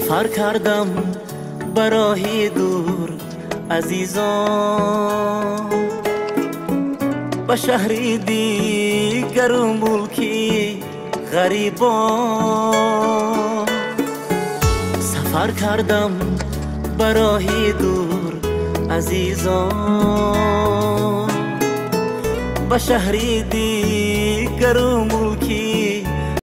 سفر کردم برای دور عزیزان، به شهری دیگر و ملکی غریبان. سفر کردم برای دور عزیزان، به شهری دیگر و ملکی